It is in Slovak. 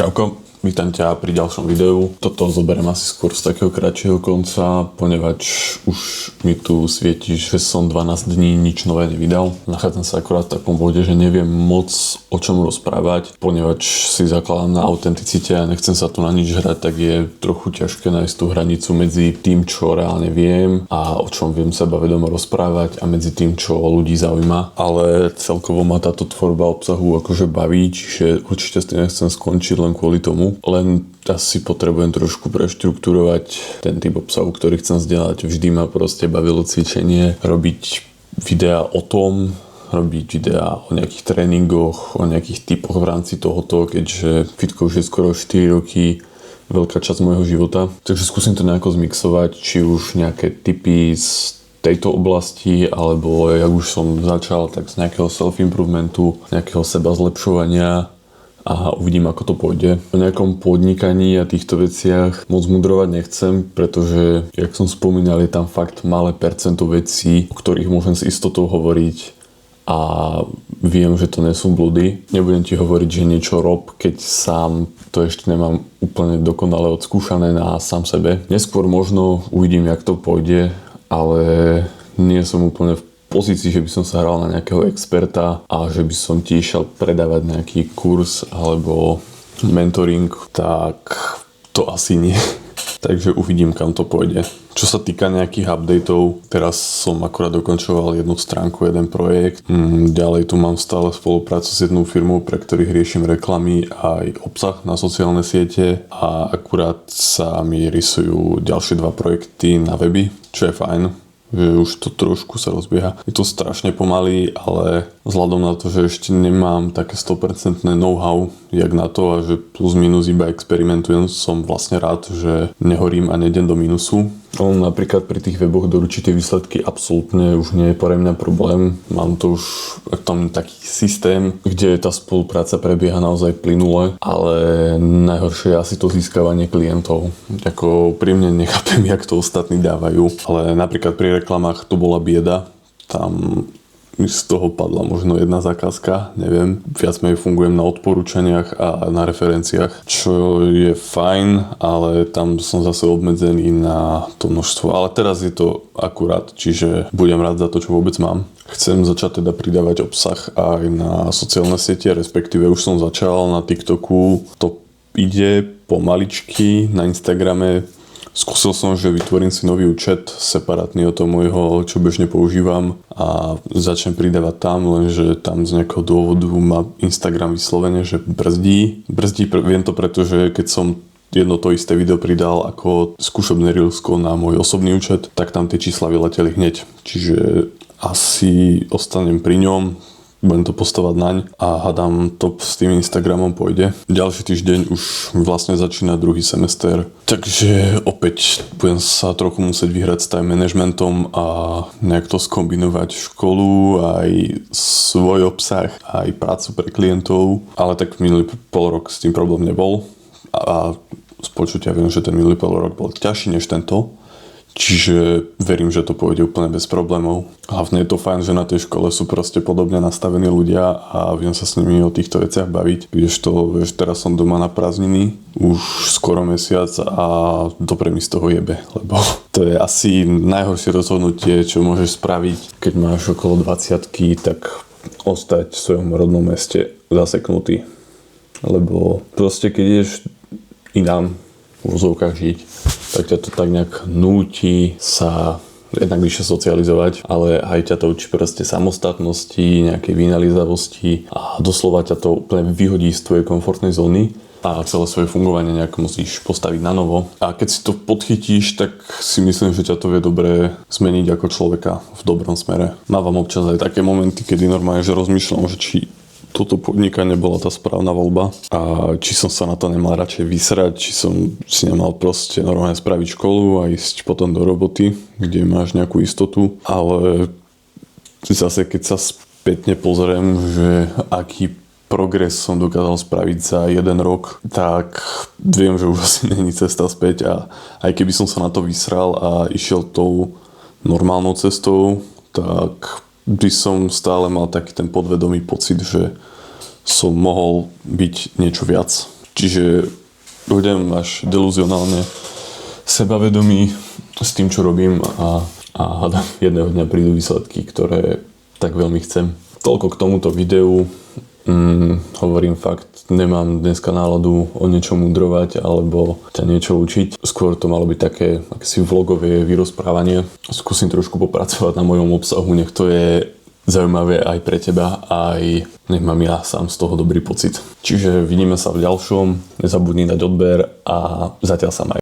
Čauko, vítam ťa pri ďalšom videu. Toto zoberiem asi skôr z takého kratšieho konca, poniewaž už mi tu svieti, že som 12 dní nič nové nevydal. Nachádzam sa akorát v takom bode, že neviem moc o čom rozprávať, poniewaž si zakladám na autenticite a nechcem sa tu na nič hrať, tak je trochu ťažké nájsť tú hranicu medzi tým, čo reálne viem a o čom viem sebavedomo rozprávať a medzi tým, čo ľudí zaujíma. Ale celkovo ma táto tvorba obsahu akože baví, čiže určite s tým nechcem skončiť len kvôli tomu. Len asi potrebujem trošku preštruktúrovať ten typ obsahu, ktorý chcem zdieľať. Vždy ma proste bavilo cvičenie, robiť videá o tom, robiť videá o nejakých tréningoch, o nejakých typoch v rámci tohoto, keďže fitko už je skoro 4 roky, veľká časť môjho života. Takže skúsim to nejako zmixovať, či už nejaké tipy z tejto oblasti, alebo jak už som začal, tak z nejakého self-improvementu, nejakého seba zlepšovania a uvidím, ako to pôjde. O nejakom podnikaní a týchto veciach moc mudrovať nechcem, pretože, jak som spomínal, je tam fakt malé percento vecí, o ktorých môžem s istotou hovoriť a viem, že to nie sú blúdy. Nebudem ti hovoriť, že niečo rob, keď sám to ešte nemám úplne dokonale odskúšané na sám sebe. Neskôr možno uvidím, jak to pôjde, ale nie som úplne v pozícii, že by som sa hral na nejakého experta a že by som ti išiel predávať nejaký kurz alebo mentoring, tak to asi nie. Takže uvidím, kam to pôjde. Čo sa týka nejakých updateov, teraz som akurát dokončoval jednu stránku, jeden projekt. Ďalej tu mám stále spoluprácu s jednou firmou, pre ktorých riešim reklamy aj obsah na sociálne siete a akurát sa mi rysujú ďalšie 2 projekty na weby, čo je fajn, že už to trošku sa rozbieha. Je to strašne pomaly, ale vzhľadom na to, že ešte nemám také 100% know-how jak na to a že plus minus iba experimentujem, som vlastne rád, že nehorím a nejdem do minusu. Napríklad pri tých weboch doručiť tie výsledky absolútne už nie je pre mňa problém. Mám to už tam taký systém, kde tá spolupráca prebieha naozaj plynule, ale najhoršie je asi to získavanie klientov. Ako pri mne nechápem, jak to ostatní dávajú, ale napríklad pri reklamách to bola bieda. Tam z toho padla možno jedna zákazka, neviem. Viac menej fungujem na odporúčaniach a na referenciách, čo je fajn, ale tam som zase obmedzený na to množstvo. Ale teraz je to akurát, čiže budem rád za to, čo vôbec mám. Chcem začať teda pridávať obsah aj na sociálne siete, respektíve už som začal na TikToku. To ide pomaličky, na Instagrame skúsil som, že vytvorím si nový účet separátny od toho môjho, čo bežne používam a začnem pridávať tam, lenže tam z nejakého dôvodu má Instagram vyslovene, že brzdí. Viem to preto, že keď som jedno to isté video pridal ako skúšobné reelsko na môj osobný účet, tak tam tie čísla vyleteli hneď. Čiže asi ostanem pri ňom, budem to postavať naň a hádam to s tým Instagramom pôjde. Ďalší týždeň už vlastne začína druhý semester, takže opäť budem sa trochu musieť vyhrať s time managementom a nejak to skombinovať školu, aj svoj obsah, aj prácu pre klientov, ale tak minulý polrok s tým problém nebol a z počutia viem, že ten minulý polrok bol ťažší než tento. Čiže verím, že to pôjde úplne bez problémov. Hlavne je to fajn, že na tej škole sú proste podobne nastavení ľudia a viem sa s nimi o týchto veciach baviť. Vieš, teraz som doma na prázdniny, už skoro mesiac a dobre mi z toho jebe, lebo to je asi najhoršie rozhodnutie, čo môžeš spraviť, keď máš okolo 20-ky, tak ostať v svojom rodnom meste zaseknutý. Lebo proste keď ideš inám v úzovkách žiť, tak ťa to tak nejak núti sa jednak vyššie socializovať, ale aj ťa to učí proste samostatnosti, nejakej vynalizavosti a doslova ťa to úplne vyhodí z tvojej komfortnej zóny a celé svoje fungovanie nejak musíš postaviť na novo. A keď si to podchytíš, tak si myslím, že ťa to vie dobre zmeniť ako človeka v dobrom smere. Mávam občas aj také momenty, kedy normálne že rozmýšľam, že či toto podnikanie bola tá správna voľba a či som sa na to nemal radšej vysrať, či som si nemal proste normálne spraviť školu a ísť potom do roboty, kde máš nejakú istotu, ale zase keď sa spätne pozriem, že aký progres som dokázal spraviť za 1 rok, tak viem, že už asi není cesta späť a aj keby som sa na to vysral a išiel tou normálnou cestou, tak by som stále mal taký ten podvedomý pocit, že som mohol byť niečo viac. Čiže budem až deluzionálne sebavedomý s tým, čo robím a hádam jedného dňa prídu výsledky, ktoré tak veľmi chcem. Toľko k tomuto videu. Hovorím fakt, nemám dneska náladu o niečom mudrovať alebo ťa niečo učiť. Skôr to malo byť také akési vlogové vyrozprávanie. Skúsim trošku popracovať na mojom obsahu, nech to je zaujímavé aj pre teba, aj nech mám ja sám z toho dobrý pocit. Čiže vidíme sa v ďalšom, nezabudni dať odber a zatiaľ sa maj.